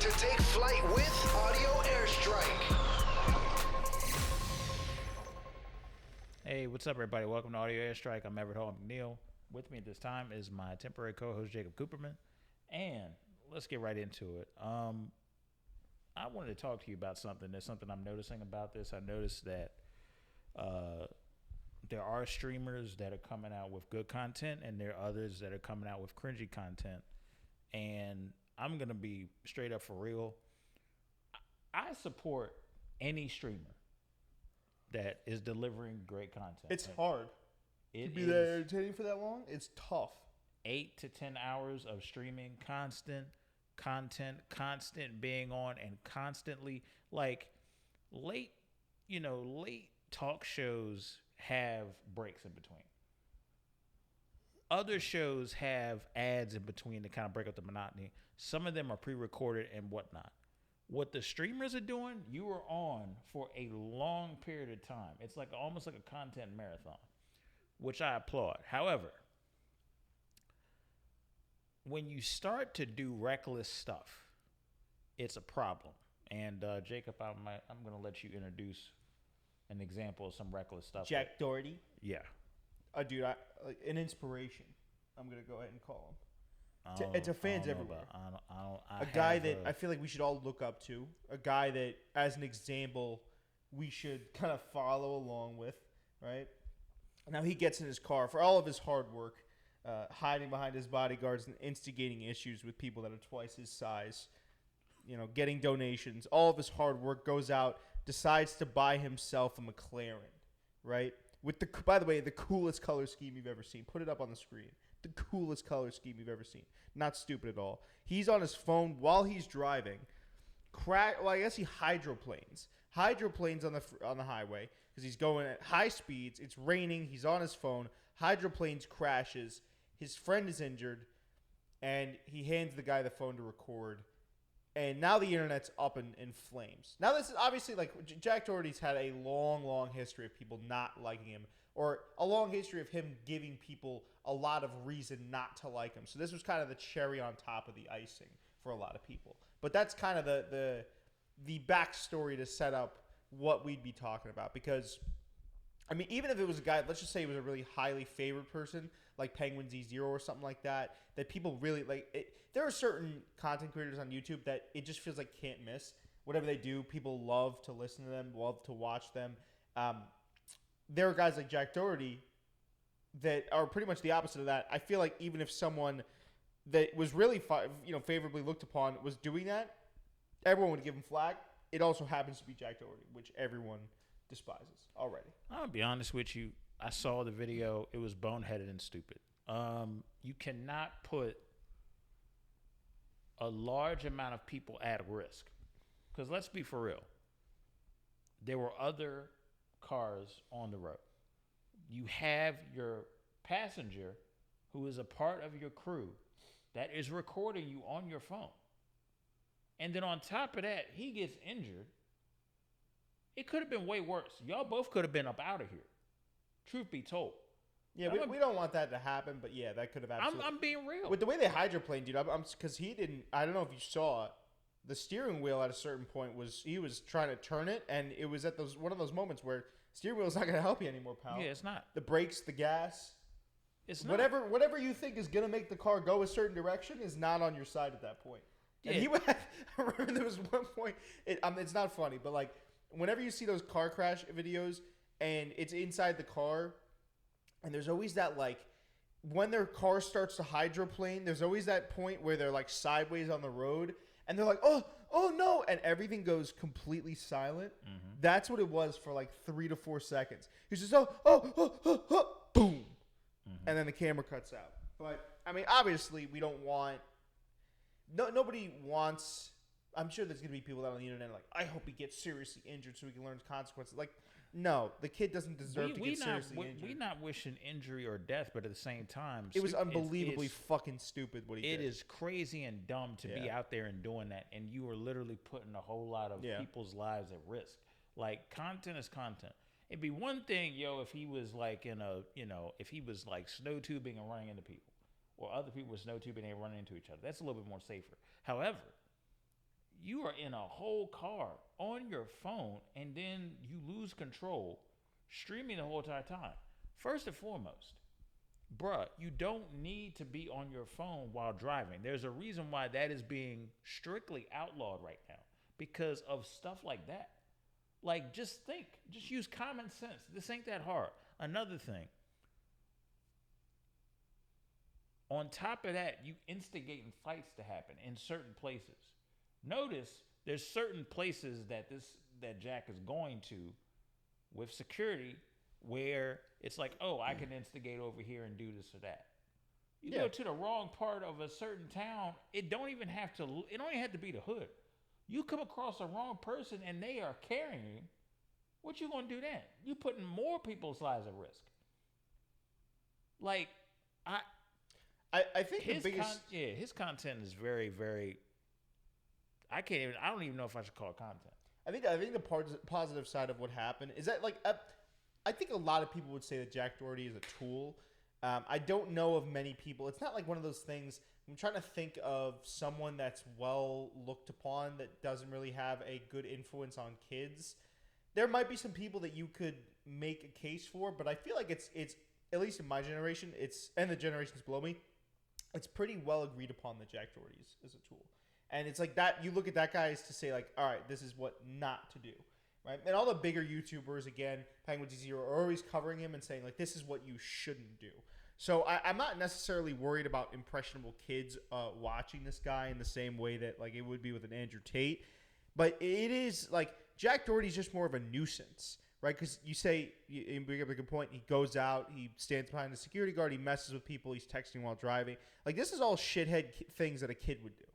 to take flight with Audio Airstrike. Hey, what's up, everybody? Welcome to Audio Airstrike. I'm Everett Hall-McNeill. With me at this time is my temporary co-host, Jacob Cooperman. And let's get right into it. I wanted to talk to you about something. There's something I'm noticing about this. I noticed that there are streamers that are coming out with good content, and there are others that are coming out with cringy content. And I'm going to be straight up for real. I support any streamer that is delivering great content. It's hard to be that entertaining for that long. It's tough. 8 to 10 hours of streaming, constant content, constant being on, and constantly, like, late talk shows have breaks in between. Other shows have ads in between to kind of break up the monotony. Some of them are pre-recorded and whatnot. What the streamers are doing, you are on for a long period of time. It's like almost like a content marathon, which I applaud. However, when you start to do reckless stuff, it's a problem. And Jacob, I'm going to let you introduce an example of some reckless stuff. Jack Doherty. Yeah. Dude, an inspiration. I'm going to go ahead and call him. To fans everywhere. A guy that I feel like we should all look up to. A guy that, as an example, we should kind of follow along with, right? Now he gets in his car for all of his hard work, hiding behind his bodyguards and instigating issues with people that are twice his size, getting donations. All of his hard work goes out, decides to buy himself a McLaren, right? With by the way, the coolest color scheme you've ever seen. Put it up on the screen. The coolest color scheme you've ever seen. Not stupid at all. He's on his phone while he's driving. I guess he hydroplanes on the highway because he's going at high speeds. It's raining. He's on his phone. Hydroplanes crashes. His friend is injured, and he hands the guy the phone to record. And now the internet's up in flames. Now this is obviously like Jack Doherty's had a long history of people not liking him, or a long history of him giving people a lot of reason not to like him. So this was kind of the cherry on top of the icing for a lot of people. But that's kind of the backstory to set up what we'd be talking about. Because, I mean, even if it was a guy, let's just say he was a really highly favored person, like Penguin Z0 or something like that people really like. There are certain content creators on YouTube that it just feels like can't miss. Whatever they do, people love to listen to them, love to watch them. There are guys like Jack Doherty that are pretty much the opposite of that. I feel like even if someone that was really favorably looked upon was doing that, everyone would give him flack. It also happens to be Jack Doherty, which everyone despises already. I'll be honest with you. I saw the video. It was boneheaded and stupid. You cannot put a large amount of people at risk. Because let's be for real. There were other cars on the road. You have your passenger who is a part of your crew that is recording you on your phone. And then on top of that, he gets injured. It could have been way worse. Y'all both could have been up out of here. Truth be told. Yeah, we don't want that to happen, but yeah, that could have absolutely. I'm being real. With the way they hydroplaned, dude, because he didn't. I don't know if you saw it. The steering wheel at a certain point he was trying to turn it, and it was at one of those moments where steering wheel is not going to help you anymore, pal. Yeah, it's not. The brakes, the gas, it's not. Whatever you think is going to make the car go a certain direction is not on your side at that point. Yeah. And I remember there was one point. It's not funny, but like whenever you see those car crash videos and it's inside the car. And there's always that, like, when their car starts to hydroplane, there's always that point where they're, like, sideways on the road. And they're like, oh no. And everything goes completely silent. Mm-hmm. That's what it was for, like, 3 to 4 seconds. He's just, boom. Mm-hmm. And then the camera cuts out. But, I mean, obviously, we don't want... Nobody wants... I'm sure there's going to be people out on the internet like, I hope he gets seriously injured so he can learn his consequences. Like... No, the kid doesn't deserve to get seriously injured. We're not wishing injury or death, but at the same time... It was unbelievably fucking stupid what he did. It is crazy and dumb to be out there and doing that, and you are literally putting a whole lot of people's lives at risk. Like, content is content. It'd be one thing, if he was like if he was like snow tubing and running into people, or other people were snow tubing and running into each other. That's a little bit more safer. However, You are in a whole car on your phone, and then you lose control, streaming the whole entire time. First and foremost, bruh, you don't need to be on your phone while driving. There's a reason why that is being strictly outlawed right now because of stuff like that. Like, just think. Just use common sense. This ain't that hard. Another thing. On top of that, you instigating fights to happen in certain places. Notice there's certain places that Jack is going to with security where it's like, oh, I can instigate over here and do this or that. You go to the wrong part of a certain town, it don't even have to be the hood. You come across the wrong person and they are carrying, what you gonna do then? You putting more people's lives at risk. Like, I think his the biggest his content is very, very. I don't even know if I should call it content. I think the positive side of what happened is that, like, I think a lot of people would say that Jack Doherty is a tool. I don't know of many people. It's not like one of those things. I'm trying to think of someone that's well looked upon that doesn't really have a good influence on kids. There might be some people that you could make a case for, but I feel like it's at least in my generation, and the generations below me, it's pretty well agreed upon that Jack Doherty is a tool. And it's like that. You look at that guy as to say, like, all right, this is what not to do, right? And all the bigger YouTubers, again, Penguin DZ, are always covering him and saying, like, this is what you shouldn't do. So I'm not necessarily worried about impressionable kids watching this guy in the same way that, like, it would be with an Andrew Tate. But it is, like, Jack Doherty's just more of a nuisance, right? Because you bring up a good point. He goes out, he stands behind the security guard, he messes with people, he's texting while driving. Like, this is all shithead things that a kid would do.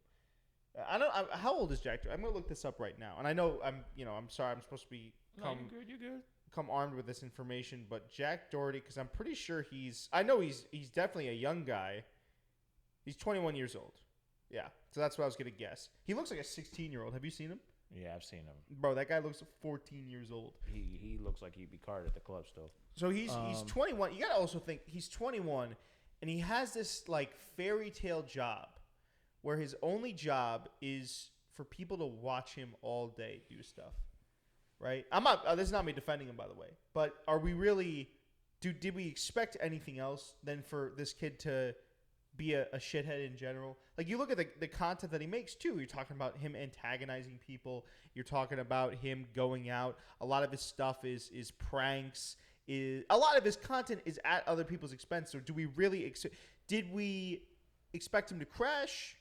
How old is Jack Doherty? I'm gonna look this up right now. And I know I'm sorry. I'm supposed to be You're good. Come armed with this information, but Jack Doherty, because I'm pretty sure he's definitely a young guy. He's 21 years old. Yeah, so that's what I was gonna guess. He looks like a 16-year-old. Have you seen him? Yeah, I've seen him. Bro, that guy looks 14 years old. He looks like he'd be carded at the club still. So he's 21. You gotta also think he's 21, and he has this, like, fairy tale job where his only job is for people to watch him all day do stuff, right? I'm not. This is not me defending him, by the way. But are we really? Did we expect anything else than for this kid to be a shithead in general? Like, you look at the content that he makes too. You're talking about him antagonizing people. You're talking about him going out. A lot of his stuff is pranks. A lot of his content is at other people's expense. So do we really? Did we expect him to crash?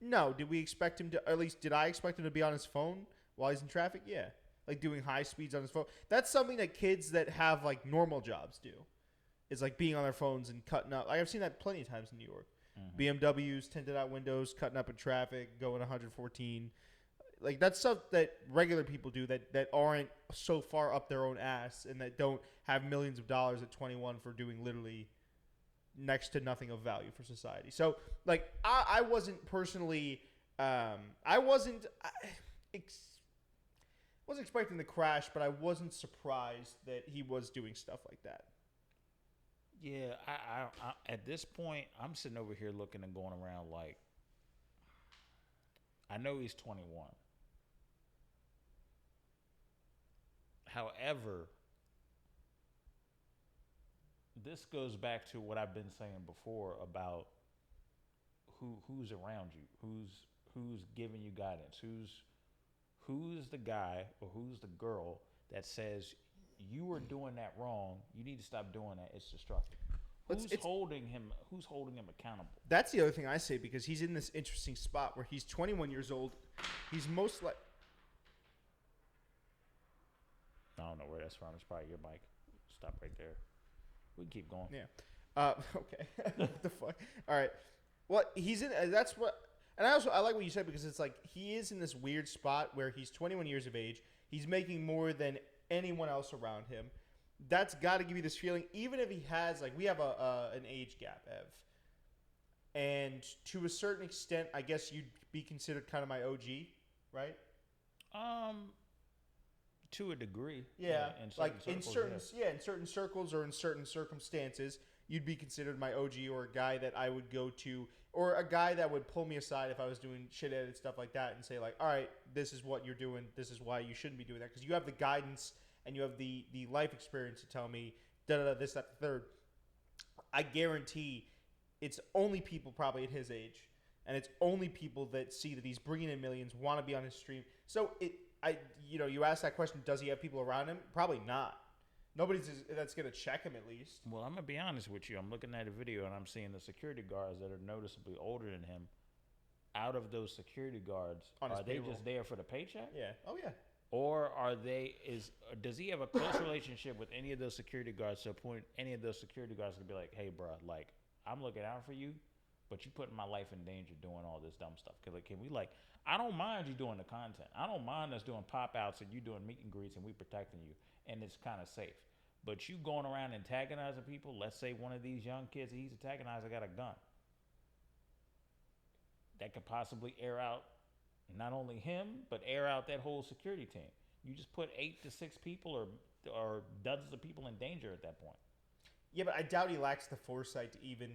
No. Did we expect him to, or at least did I expect him to be on his phone while he's in traffic? Yeah. Like, doing high speeds on his phone. That's something that kids that have, like, normal jobs do. Is, like, being on their phones and cutting up. Like, I've seen that plenty of times in New York. Mm-hmm. BMWs, tinted out windows, cutting up in traffic, going 114. Like, that's stuff that regular people do that aren't so far up their own ass and that don't have millions of dollars at 21 for doing literally next to nothing of value for society. So, like, I wasn't personally, I wasn't expecting the crash, but I wasn't surprised that he was doing stuff like that. Yeah, I at this point, I'm sitting over here looking and going around like, I know he's 21. However, this goes back to what I've been saying before about who's around you, who's giving you guidance, who's the guy or who's the girl that says you are doing that wrong, you need to stop doing that, it's destructive. Who's holding him accountable? That's the other thing I say, because he's in this interesting spot where he's 21 years old. He's most like, I don't know where that's from. It's probably your mic. Stop right there. We can keep going. Yeah. Okay. What the fuck? All right. Well, he's in. That's what. And I like what you said, because it's like he is in this weird spot where he's 21 years of age. He's making more than anyone else around him. That's got to give you this feeling, even if he has, like, we have an age gap, Ev. And to a certain extent, I guess you'd be considered kind of my OG, right? To a degree. Yeah. In certain circles, in certain circles or in certain circumstances, you'd be considered my OG, or a guy that I would go to or a guy that would pull me aside if I was doing shit-headed stuff like that and say like, all right, this is what you're doing. This is why you shouldn't be doing that. Because you have the guidance and you have the life experience to tell me, this, that, the third. I guarantee it's only people probably at his age, and it's only people that see that he's bringing in millions, want to be on his stream. So you ask that question, does he have people around him? Probably not. Nobody's that's going to check him at least. Well, I'm going to be honest with you. I'm looking at a video and I'm seeing the security guards that are noticeably older than him. Out of those security guards, are they just there for the paycheck? Yeah. Oh, yeah. Or does he have a close relationship with any of those security guards to a point any of those security guards can be like, hey, bro, like, I'm looking out for you, but you putting my life in danger doing all this dumb stuff. Cause I don't mind you doing the content. I don't mind us doing pop-outs and you doing meet and greets and we protecting you. And it's kind of safe. But you going around antagonizing people, let's say one of these young kids he's antagonizing got a gun. That could possibly air out not only him, but air out that whole security team. You just put 8 to 6 people or dozens of people in danger at that point. Yeah, but I doubt he lacks the foresight to even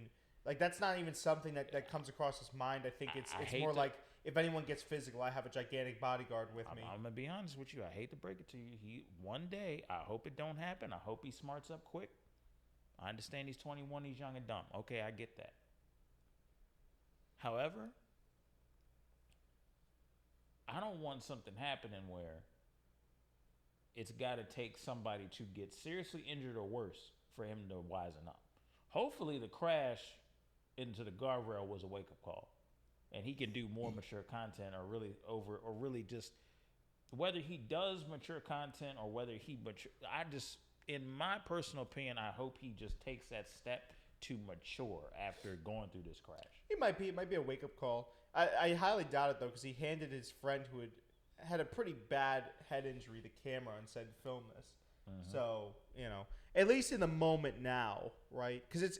like that's not even something that comes across his mind. I think it's more like if anyone gets physical, I have a gigantic bodyguard with me. I'm gonna be honest with you. I hate to break it to you. One day, I hope it don't happen. I hope he smarts up quick. I understand he's 21, he's young and dumb. Okay, I get that. However, I don't want something happening where it's got to take somebody to get seriously injured or worse for him to wisen up. Hopefully the crash into the guardrail was a wake-up call and he can do more mature content or really just whether he does mature content or whether in my personal opinion, I hope he just takes that step to mature after going through this crash. It might be a wake-up call. I highly doubt it though, because he handed his friend who had a pretty bad head injury the camera and said, "Film this." Mm-hmm. So at least in the moment now, right? Because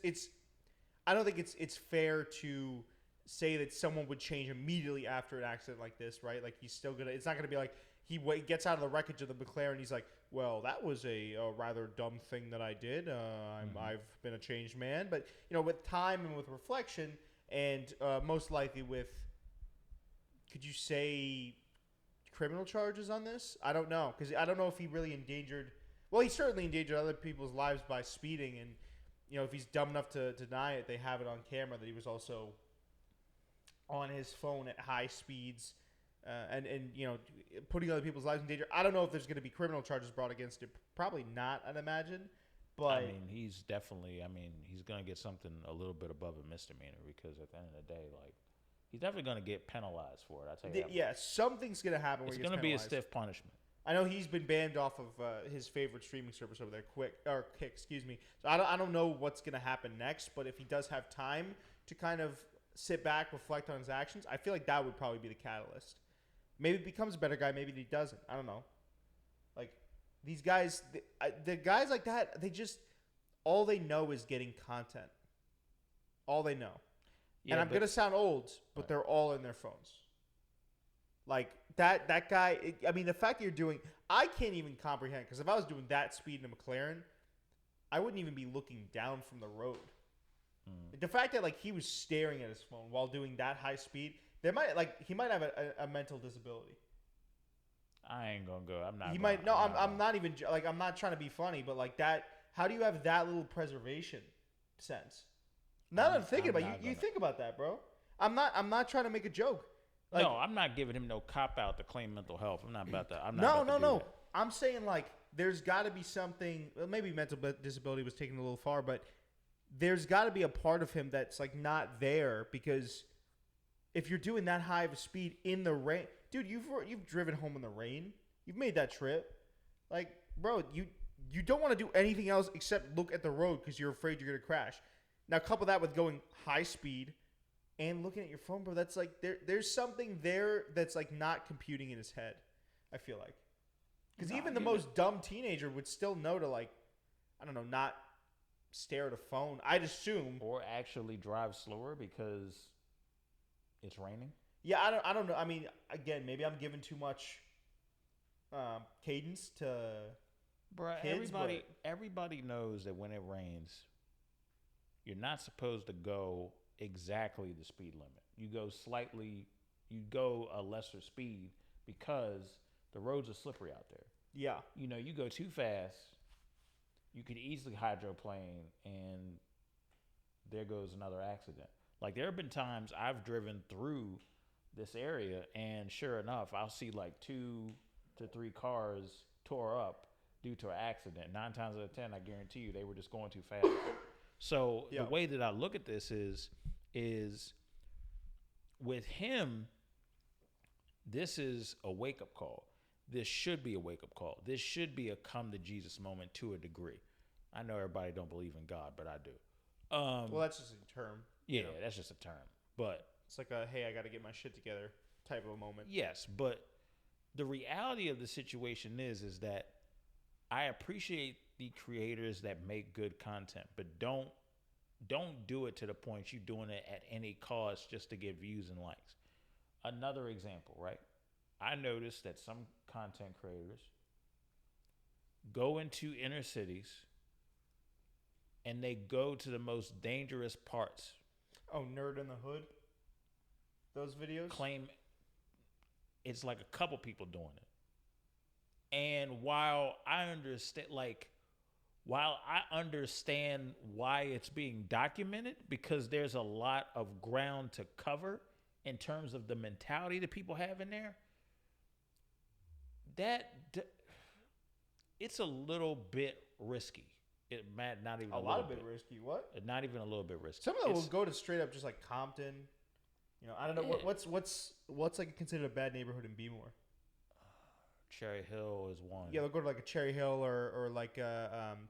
I don't think it's fair to say that someone would change immediately after an accident like this, right? Like he's still gonna. It's not gonna be like he gets out of the wreckage of the McLaren. He's like, "Well, that was a rather dumb thing that I did. I've been a changed man." But with time and with reflection, and most likely with, could you say, criminal charges on this? I don't know, because I don't know if he really endangered. Well, he certainly endangered other people's lives by speeding, and if he's dumb enough to deny it, they have it on camera that he was also on his phone at high speeds, and putting other people's lives in danger. I don't know if there's going to be criminal charges brought against him. Probably not, I'd imagine. But I mean, he's going to get something a little bit above a misdemeanor, because at the end of the day, like, he's definitely going to get penalized for it. I tell you that. Yeah, something's going to happen. It's going to be a stiff punishment. I know he's been banned off of his favorite streaming service over there, Kick, excuse me. So I don't know what's going to happen next, but if he does have time to kind of sit back, reflect on his actions, I feel like that would probably be the catalyst. Maybe he becomes a better guy, maybe he doesn't. I don't know. Like, these guys, the guys like that, all they know is getting content. All they know. Yeah, and I'm going to sound old, but they're all in their phones. Like, that guy, the fact that you're doing, I can't even comprehend, because if I was doing that speed in a McLaren, I wouldn't even be looking down from the road. The fact that, like, he was staring at his phone while doing that high speed, he might have a mental disability. I ain't going to go. I'm not. He might, no, I'm not even, like, I'm not trying to be funny, but, like, that, how do you have that little preservation sense? Now that I'm thinking about it, you think about that, bro. I'm not trying to make a joke. Like, no, I'm not giving him no cop-out to claim mental health. I'm not about that. No. I'm saying, like, there's got to be something. Well, maybe mental disability was taken a little far, but there's got to be a part of him that's, like, not there, because if you're doing that high of a speed in the rain, dude, you've driven home in the rain. You've made that trip. Like, bro, you don't want to do anything else except look at the road because you're afraid you're going to crash. Now, couple that with going high speed and looking at your phone, bro, that's like there's something there that's like not computing in his head, I feel like. Because even the most dumb teenager would still know to, like, I don't know, not stare at a phone, I'd assume. Or actually drive slower because it's raining. Yeah, I don't know. I mean, again, maybe I'm giving too much cadence to kids. Everybody knows that when it rains, you're not supposed to go exactly the speed limit. You go a lesser speed because the roads are slippery out there. Yeah. You go too fast, you could easily hydroplane, and there goes another accident. Like, there have been times I've driven through this area, and sure enough, I'll see like 2 to 3 cars tore up due to an accident. 9 times out of 10, I guarantee you, they were just going too fast. So the way that I look at this is with him, this is a wake-up call. This should be a wake-up call. This should be a come-to-Jesus moment to a degree. I know everybody don't believe in God, but I do. Well, that's just a term. Yeah, that's just a term. But it's like a, hey, I got to get my shit together type of a moment. Yes, but the reality of the situation is that I appreciate the creators that make good content, but don't do it to the point you're doing it at any cost just to get views and likes. Another example, right? I noticed that some content creators go into inner cities and they go to the most dangerous parts. Oh, Nerd in the Hood? Those videos? Claim it's like a couple people doing it. And while I understand why it's being documented, because there's a lot of ground to cover in terms of the mentality that people have in there, it's a little bit risky. It might not even a lot of bit risky. What? Not even a little bit risky. Some of them will go to straight up just like Compton. I don't know what's like considered a bad neighborhood in Bmore. Cherry Hill is one. Yeah, they'll go to like a Cherry Hill or like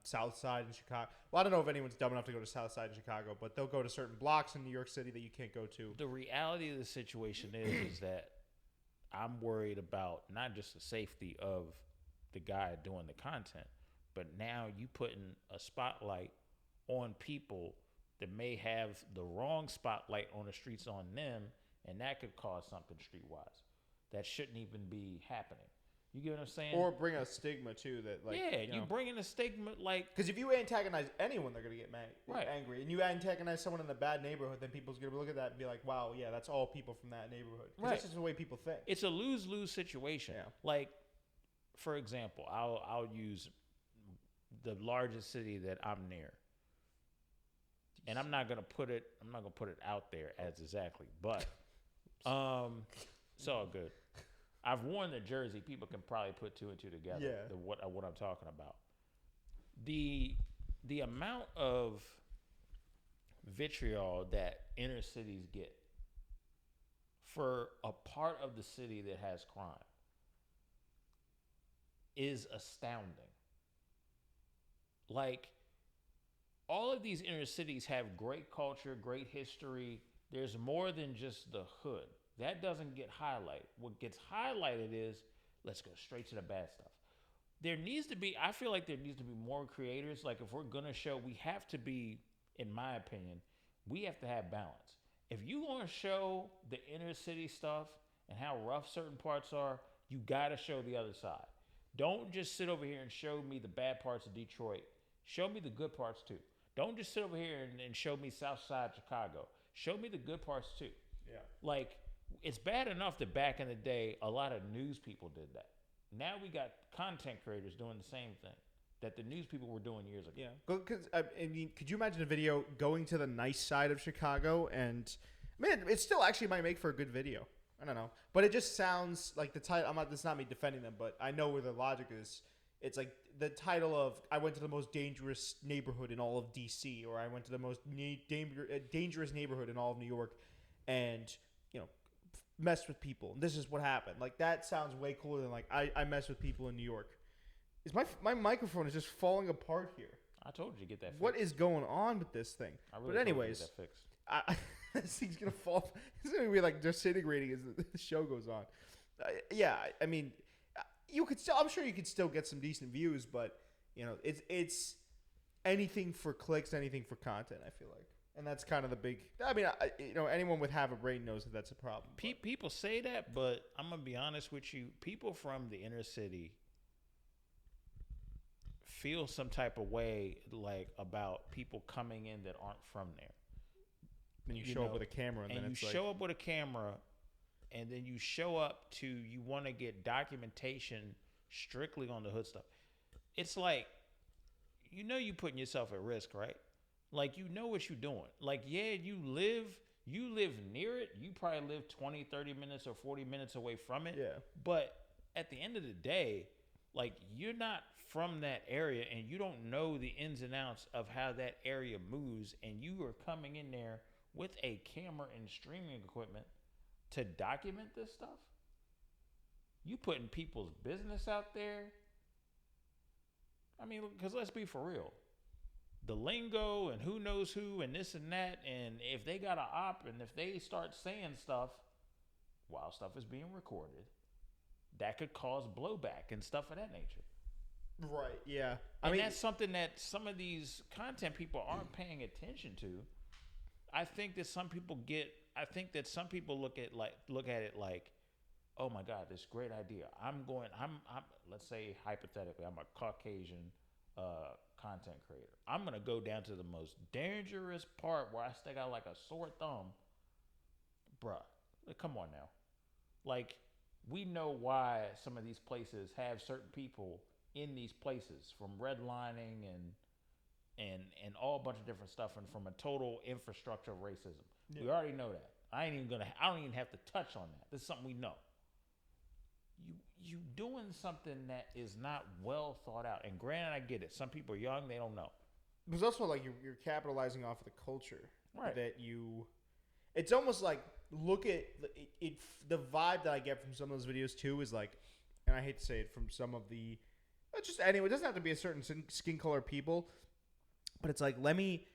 South Side in Chicago. Well, I don't know if anyone's dumb enough to go to South Side in Chicago, but they'll go to certain blocks in New York City that you can't go to. The reality of the situation is that I'm worried about not just the safety of the guy doing the content, but now you putting a spotlight on people that may have the wrong spotlight on the streets on them, and that could cause something streetwise that shouldn't even be happening. You get what I'm saying? Or bring a stigma too that like you bring in a stigma like, because if you antagonize anyone, they're gonna get mad, right, angry, and you antagonize someone in a bad neighborhood, then people's gonna look at that and be like, wow, yeah, that's all people from that neighborhood. Right. That's just the way people think. It's a lose-lose situation. Yeah. Like, for example, I'll use the largest city that I'm near, and I'm not gonna put it out there as exactly, but it's all good. I've worn the jersey. People can probably put 2 and 2 together. Yeah. What I'm talking about. The amount of vitriol that inner cities get for a part of the city that has crime is astounding. Like, all of these inner cities have great culture, great history. There's more than just the hood. That doesn't get highlighted. What gets highlighted is, let's go straight to the bad stuff. I feel like there needs to be more creators. Like, if we're going to show, we have to be, in my opinion, we have to have balance. If you want to show the inner city stuff and how rough certain parts are, you got to show the other side. Don't just sit over here and show me the bad parts of Detroit. Show me the good parts too. Don't just sit over here and show me South Side Chicago. Show me the good parts too. Yeah. Like, it's bad enough that back in the day, a lot of news people did that. Now we got content creators doing the same thing that the news people were doing years ago. Yeah. Because, I mean, could you imagine a video going to the nice side of Chicago? And, man, it still actually might make for a good video. I don't know. But it just sounds like the title. It's not me defending them, but I know where the logic is. It's like the title of, I went to the most dangerous neighborhood in all of D.C., or I went to the most dangerous neighborhood in all of New York, and, messed with people. And this is what happened. Like, that sounds way cooler than, like, I mess with people in New York. Is my microphone is just falling apart here. I told you to get that fixed. What is going on with this thing? But anyways, told you to get that fixed. This thing's going to fall. It's going to be, like, disintegrating as the show goes on. Yeah, I mean, I'm sure you could still get some decent views, but, it's anything for clicks, anything for content, I feel like. And that's kind of the big. I mean, anyone with half a brain knows that that's a problem. People say that, but I'm gonna be honest with you. People from the inner city feel some type of way, like, about people coming in that aren't from there. Then you show up with a camera, and then you show up with a camera, and then you show up to you want to get documentation strictly on the hood stuff. It's like, you putting yourself at risk, right? Like, what you're doing. Like, yeah, you live near it. You probably live 20, 30 minutes or 40 minutes away from it. Yeah. But at the end of the day, like, you're not from that area, and you don't know the ins and outs of how that area moves, and you are coming in there with a camera and streaming equipment to document this stuff. You putting people's business out there. I mean, because let's be for real. The lingo and who knows who and this and that, and if they got an op and if they start saying stuff while stuff is being recorded, that could cause blowback and stuff of that nature. Right, yeah. I mean, that's something that some of these content people aren't paying attention to. I think that some people look at it like, oh my God, this great idea. I'm let's say hypothetically, I'm a Caucasian content creator. I'm going to go down to the most dangerous part where I stick out like a sore thumb. Bruh, come on now. Like, we know why some of these places have certain people in these places, from redlining and all a bunch of different stuff, and from a total infrastructure of racism. Yeah. We already know that. I don't even have to touch on that. This is something we know. You doing something that is not well thought out. And granted, I get it. Some people are young, they don't know. There's also like you're capitalizing off of the culture. Right. It's almost like, look at it. The vibe that I get from some of those videos too is like, and I hate to say it, from some of the, just anyway, it doesn't have to be a certain skin color people, but it's like, let me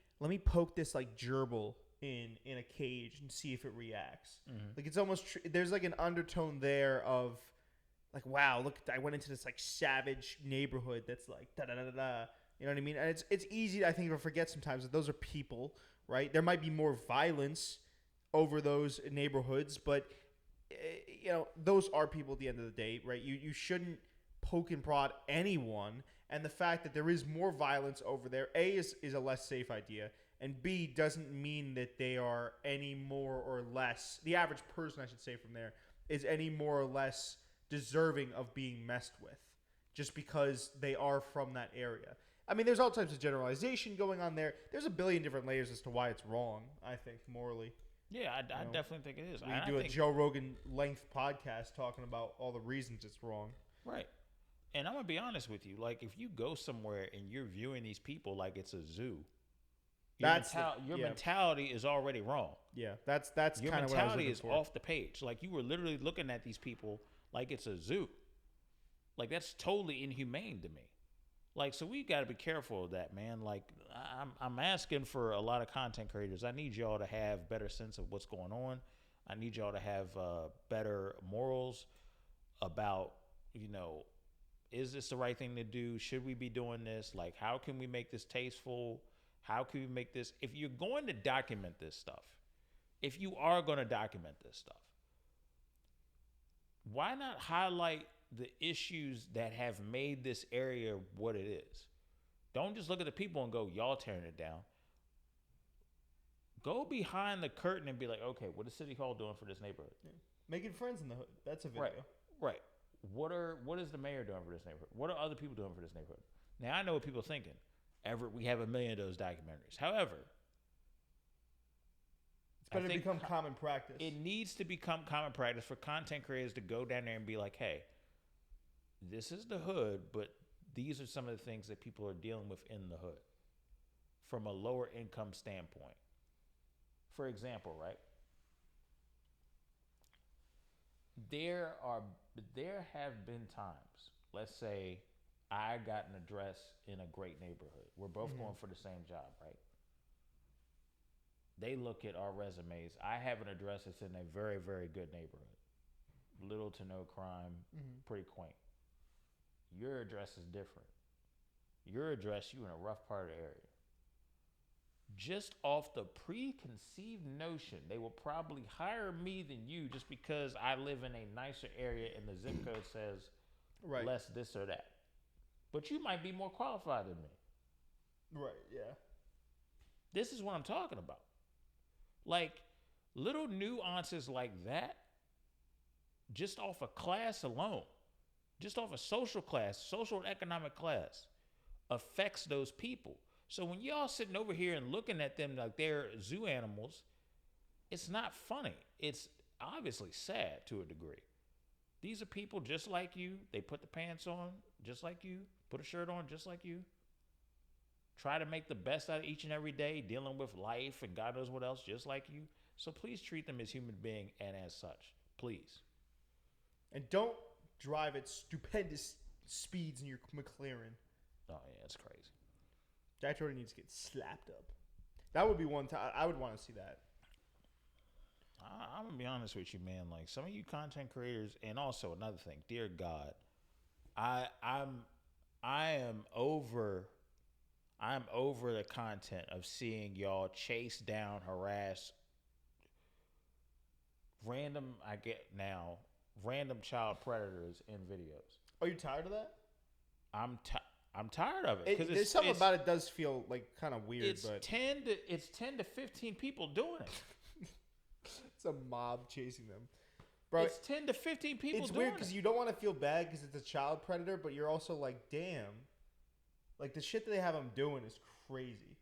poke this like gerbil in a cage and see if it reacts. Mm-hmm. Like, it's almost there's like an undertone there of like, wow, look, I went into this like savage neighborhood that's like da da da da. You know what I mean? And it's easy, I think, to forget sometimes that those are people, right? There might be more violence over those neighborhoods, but those are people at the end of the day, right? You shouldn't poke and prod anyone, and the fact that there is more violence over there, A, is a less safe idea, and B, doesn't mean that they are any more or less, the average person, I should say, from there, is any more or less deserving of being messed with, just because they are from that area. I mean, there's all types of generalization going on there. There's a billion different layers as to why it's wrong, I think, morally. Yeah, I definitely think it is. We do a Joe Rogan length podcast talking about all the reasons it's wrong. Right. And I'm going to be honest with you. Like, if you go somewhere and you're viewing these people like it's a zoo, your mentality is already wrong. Yeah, that's your kind of what I was looking for. Your mentality is off the page. Like, you were literally looking at these people like it's a zoo. Like, that's totally inhumane to me. Like, so we got to be careful of that, man. Like, I'm asking for a lot of content creators. I need y'all to have better sense of what's going on. I need y'all to have better morals about, is this the right thing to do? Should we be doing this? Like, how can we make this tasteful? How can we make this? If you're going to document this stuff, if you are going to document this stuff, why not highlight the issues that have made this area what it is? Don't just look at the people and go, y'all tearing it down. Go behind the curtain and be like, okay, what is City Hall doing for this neighborhood? Yeah. Making friends in the hood. That's a video. Right. What is the mayor doing for this neighborhood? What are other people doing for this neighborhood? Now, I know what people are thinking. Everett, we have 1 million of those documentaries. However, it's better to become common practice. It needs to become common practice for content creators to go down there and be like, hey, this is the hood, but these are some of the things that people are dealing with in the hood from a lower income standpoint. For example, right? There have been times, let's say I got an address in a great neighborhood. We're both going for the same job, right? They look at our resumes. I have an address that's in a very, very good neighborhood. Little to no crime, pretty quaint. Your address is different. Your address, you in a rough part of the area. Just off the preconceived notion, they will probably hire me than you just because I live in a nicer area and the zip code says less this or that. But you might be more qualified than me. Right, yeah. This is what I'm talking about. Like, little nuances like that, just off a class alone, just off a social class, social and economic class, affects those people. So when y'all sitting over here and looking at them like they're zoo animals, it's not funny. It's obviously sad to a degree. These are people just like you. They put the pants on just like you, put a shirt on just like you. Try to make the best out of each and every day, dealing with life and God knows what else, just like you. So please treat them as human beings and as such. Please. And don't drive at stupendous speeds in your McLaren. Oh, yeah, it's crazy. Jack Doherty needs to get slapped up. That would be one time. I would want to see that. I'm going to be honest with you, man. Like, some of you content creators, and also another thing, dear God, I am over the content of seeing y'all chase down, harass random child predators in videos. Are you tired of that? I'm tired of it. There's something about it does feel like kind of weird. It's but 10 to 15 people doing it. It's a mob chasing them. Bro, it's 10 to 15 people doing it. It's weird because you don't want to feel bad because it's a child predator, but you're also like, damn. Like, the shit that they have them doing is crazy.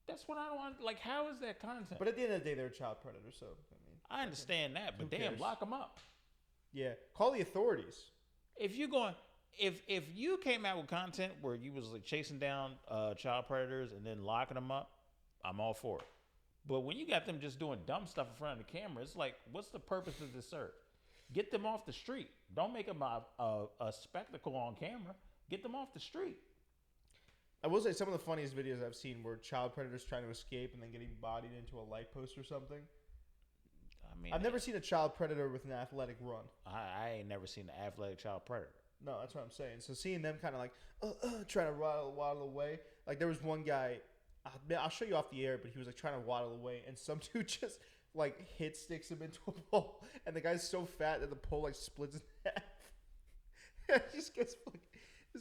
That's what I don't want. Like, how is that content? But at the end of the day, they're a child predator, so, I mean. I understand that, but damn, lock them up. Yeah. Call the authorities. If you came out with content where you was like chasing down child predators and then locking them up, I'm all for it. But when you got them just doing dumb stuff in front of the camera, it's like, what's the purpose of this serve? Get them off the street. Don't make them a spectacle on camera. Get them off the street. I will say some of the funniest videos I've seen were child predators trying to escape and then getting bodied into a light post or something. I mean, I've never seen a child predator with an athletic run. I ain't never seen an athletic child predator. No, that's what I'm saying. So seeing them kind of like trying to waddle away. Like, there was one guy, I'll show you off the air, but he was like trying to waddle away, and some dude just like hit sticks him into a pole, and the guy's so fat that the pole like splits in half. Just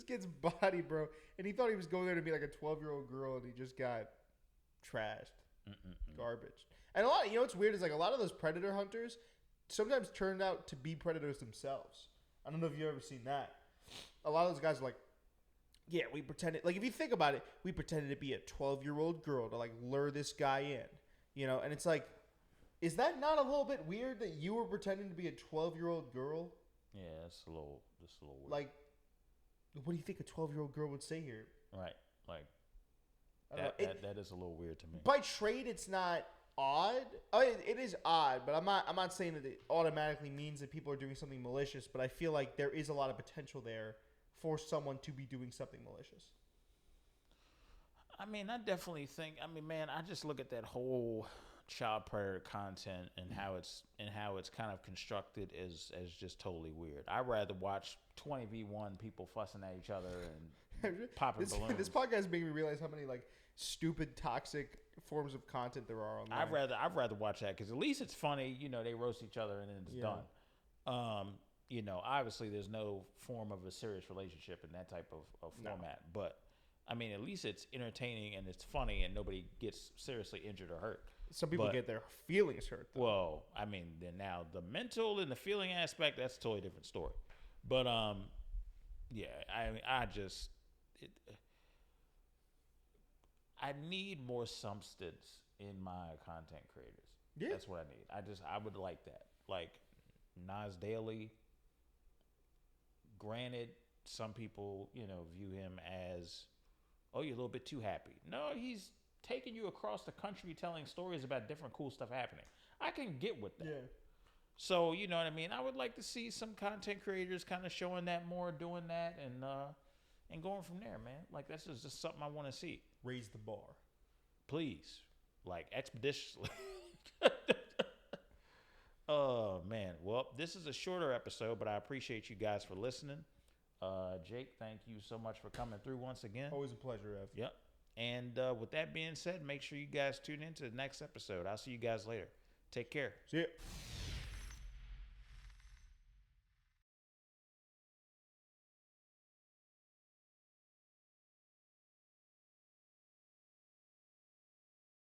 gets bodied, bro. And he thought he was going there to be like a 12-year-old girl, and he just got trashed. Garbage. And a lot of, what's weird is like a lot of those predator hunters sometimes turned out to be predators themselves. I don't know if you've ever seen that. A lot of those guys are like, yeah, we pretended, like, if you think about it, we pretended to be a 12-year-old girl to like lure this guy in, and it's like, is that not a little bit weird that you were pretending to be a 12-year-old girl? Yeah, it's a little weird. Like, what do you think a 12-year-old girl would say here? Right. Like, that is a little weird to me. By trade, it's not odd. Oh, it is odd, but I'm not saying that it automatically means that people are doing something malicious, but I feel like there is a lot of potential there for someone to be doing something malicious. I mean, I definitely think, man, I just look at that whole child predator content and how it's kind of constructed as just totally weird. I'd rather watch 20v1 people fussing at each other and popping balloons. This podcast made me realize how many like stupid, toxic forms of content there are online. I'd rather watch that because at least it's funny. They roast each other and then it's done. Obviously there's no form of a serious relationship in that type of format, but I mean, at least it's entertaining and it's funny and nobody gets seriously injured or hurt. Some people get their feelings hurt, though. Well, I mean, then now the mental and the feeling aspect, that's a totally different story. But, yeah, I mean, I need more substance in my content creators. Yeah. That's what I need. I would like that. Like, Nas Daily, granted, some people, view him as, oh, you're a little bit too happy. No, he's taking you across the country telling stories about different cool stuff happening. I can get with that. Yeah. So, you know what I mean? I would like to see some content creators kind of showing that more, doing that, and going from there, man. Like, that's just something I want to see. Raise the bar. Please. Like, expeditiously. Oh, man. Well, this is a shorter episode, but I appreciate you guys for listening. Jake, thank you so much for coming through once again. Always a pleasure, Ev. Yep. And with that being said, make sure you guys tune in to the next episode. I'll see you guys later. Take care. See ya.